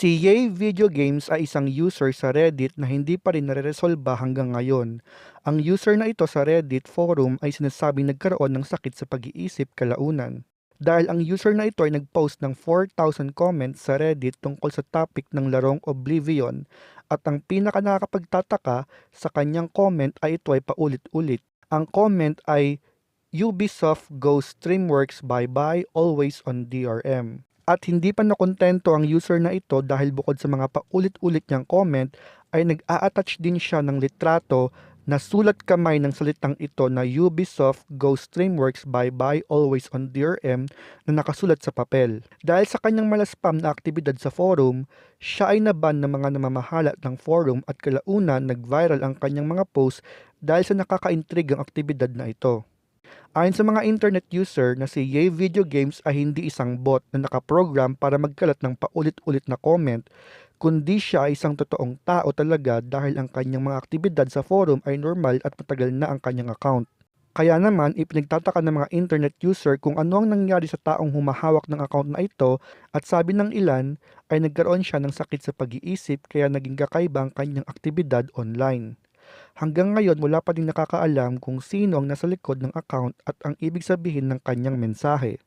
Si Yay Video Games ay isang user sa Reddit na hindi pa rin nareresolba hanggang ngayon. Ang user na ito sa Reddit forum ay sinasabing nagkaroon ng sakit sa pag-iisip kalaunan. Dahil ang user na ito ay nag-post ng 4,000 comments sa Reddit tungkol sa topic ng larong Oblivion at ang pinaka nakakapagtataka sa kanyang comment ay ito ay paulit-ulit. Ang comment ay Ubisoft goes Streamworks bye-bye, always on DRM. At hindi pa nakontento ang user na ito dahil bukod sa mga paulit-ulit niyang comment ay nag-a-attach din siya ng litrato na sulat kamay ng salitang ito na Ubisoft goes Streamworks bye-bye, always on DRM na nakasulat sa papel. Dahil sa kanyang malaspam na aktibidad sa forum, siya ay naban ng mga namamahala ng forum at kalaunan nag-viral ang kanyang mga post dahil sa nakakaintrigang aktibidad na ito. Ayon sa mga internet user na si Yay Video Games ay hindi isang bot na nakaprogram para magkalat ng paulit-ulit na comment, kundi siya ay isang totoong tao talaga dahil ang kanyang mga aktibidad sa forum ay normal at matagal na ang kanyang account. Kaya naman, ipinagtataka ng mga internet user kung ano ang nangyari sa taong humahawak ng account na ito at sabi ng ilan ay nagkaroon siya ng sakit sa pag-iisip kaya naging kakaiba ang kanyang aktibidad online. Hanggang ngayon wala pa ding nakakaalam kung sino ang nasa likod ng account at ang ibig sabihin ng kanyang mensahe.